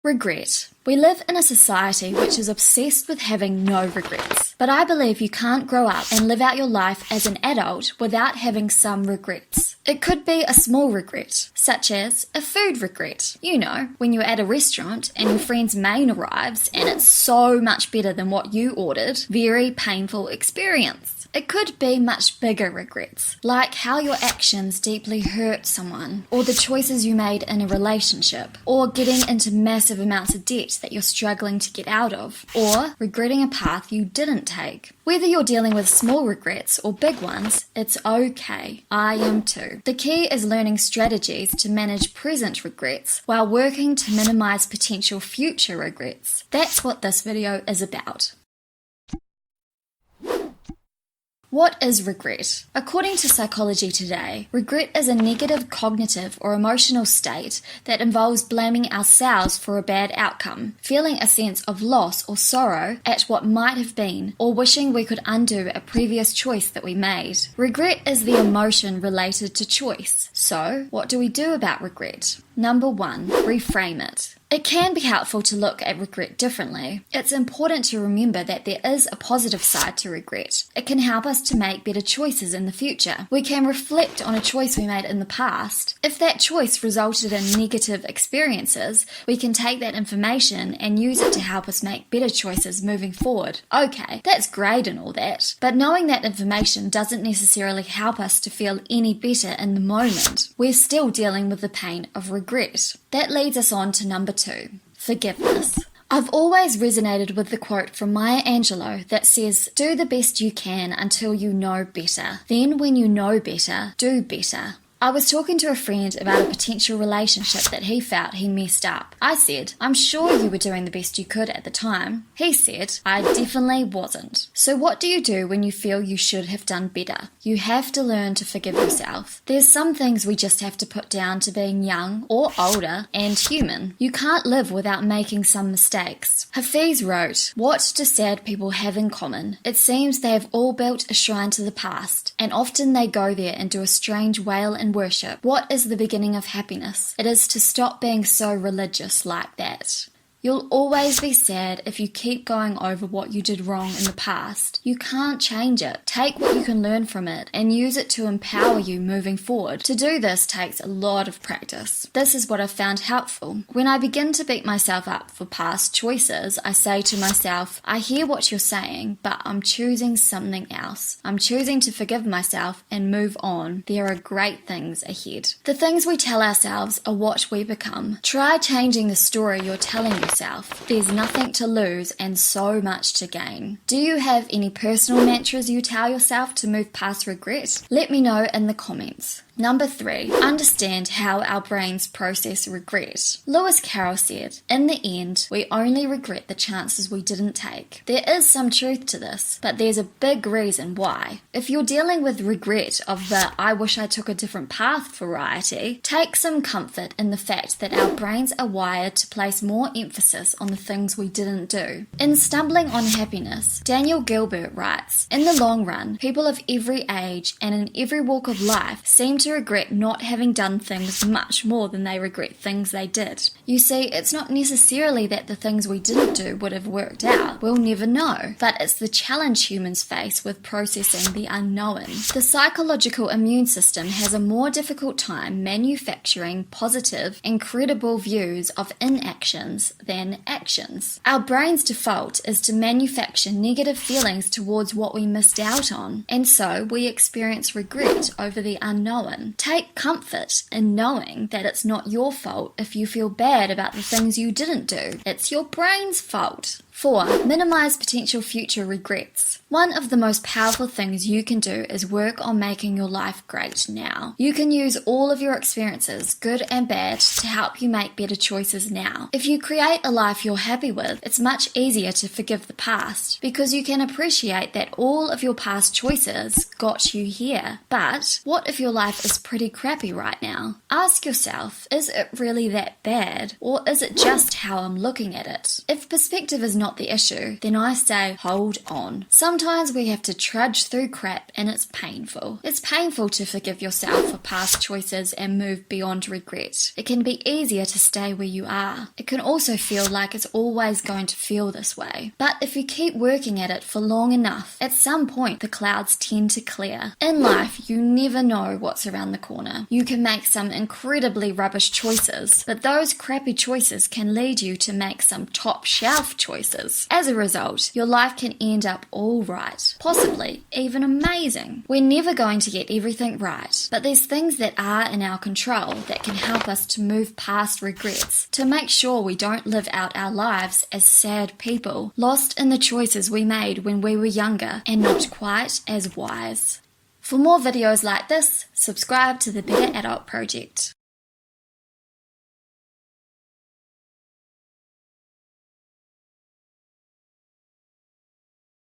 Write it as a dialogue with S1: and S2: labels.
S1: Regret. We live in a society which is obsessed with having no regrets. But I believe you can't grow up and live out your life as an adult without having some regrets. It could be a small regret, such as a food regret. You know, when you're at a restaurant and your friend's main arrives and it's so much better than what you ordered. Very painful experience. It could be much bigger regrets, like how your actions deeply hurt someone, or the choices you made in a relationship, or getting into massive amounts of debt that you're struggling to get out of, or regretting a path you didn't take. Whether you're dealing with small regrets or big ones, it's okay. I am too. The key is learning strategies to manage present regrets while working to minimize potential future regrets. That's what this video is about. What is regret? According to Psychology Today, regret is a negative cognitive or emotional state that involves blaming ourselves for a bad outcome, feeling a sense of loss or sorrow at what might have been, or wishing we could undo a previous choice that we made. Regret is the emotion related to choice. So, what do we do about regret? Number 1, reframe it. It can be helpful to look at regret differently. It's important to remember that there is a positive side to regret. It can help us to make better choices in the future. We can reflect on a choice we made in the past. If that choice resulted in negative experiences, we can take that information and use it to help us make better choices moving forward. Okay, that's great and all that, but knowing that information doesn't necessarily help us to feel any better in the moment. We're still dealing with the pain of regret. That leads us on to number 2, forgiveness. I've always resonated with the quote from Maya Angelou that says, "Do the best you can until you know better. Then when you know better, do better." I was talking to a friend about a potential relationship that he felt he messed up. I said, "I'm sure you were doing the best you could at the time." He said, "I definitely wasn't." So what do you do when you feel you should have done better? You have to learn to forgive yourself. There's some things we just have to put down to being young or older and human. You can't live without making some mistakes. Hafiz wrote, "What do sad people have in common? It seems they have all built a shrine to the past, and often they go there and do a strange wail and worship. What is the beginning of happiness? It is to stop being so religious like that." You'll always be sad if you keep going over what you did wrong in the past. You can't change it. Take what you can learn from it and use it to empower you moving forward. To do this takes a lot of practice. This is what I've found helpful. When I begin to beat myself up for past choices, I say to myself, "I hear what you're saying, but I'm choosing something else. I'm choosing to forgive myself and move on. There are great things ahead." The things we tell ourselves are what we become. Try changing the story you're telling yourself. There's nothing to lose and so much to gain. Do you have any personal mantras you tell yourself to move past regret? Let me know in the comments. Number 3, understand how our brains process regret. Lewis Carroll said, "In the end, we only regret the chances we didn't take." There is some truth to this, but there's a big reason why. If you're dealing with regret of the "I wish I took a different path" variety, take some comfort in the fact that our brains are wired to place more emphasis on the things we didn't do. In Stumbling on Happiness, Daniel Gilbert writes, "In the long run, people of every age and in every walk of life seem to regret not having done things much more than they regret things they did." You see, it's not necessarily that the things we didn't do would have worked out. We'll never know. But it's the challenge humans face with processing the unknown. The psychological immune system has a more difficult time manufacturing positive and credible views of inactions than actions. Our brain's default is to manufacture negative feelings towards what we missed out on, and so we experience regret over the unknown. Take comfort in knowing that it's not your fault if you feel bad about the things you didn't do. It's your brain's fault. 4. Minimize potential future regrets. One of the most powerful things you can do is work on making your life great now. You can use all of your experiences, good and bad, to help you make better choices now. If you create a life you're happy with, it's much easier to forgive the past because you can appreciate that all of your past choices got you here. But what if your life life is pretty crappy right now. Ask yourself, is it really that bad? Or is it just how I'm looking at it? If perspective is not the issue, then I say hold on. Sometimes we have to trudge through crap and it's painful. It's painful to forgive yourself for past choices and move beyond regret. It can be easier to stay where you are. It can also feel like it's always going to feel this way. But if you keep working at it for long enough, at some point the clouds tend to clear. In life, you never know what's around the corner. You can make some incredibly rubbish choices, but those crappy choices can lead you to make some top shelf choices. As a result, your life can end up all right, possibly even amazing. We're never going to get everything right, but there's things that are in our control that can help us to move past regrets, to make sure we don't live out our lives as sad people, lost in the choices we made when we were younger and not quite as wise. For more videos like this, subscribe to the Better Adult Project.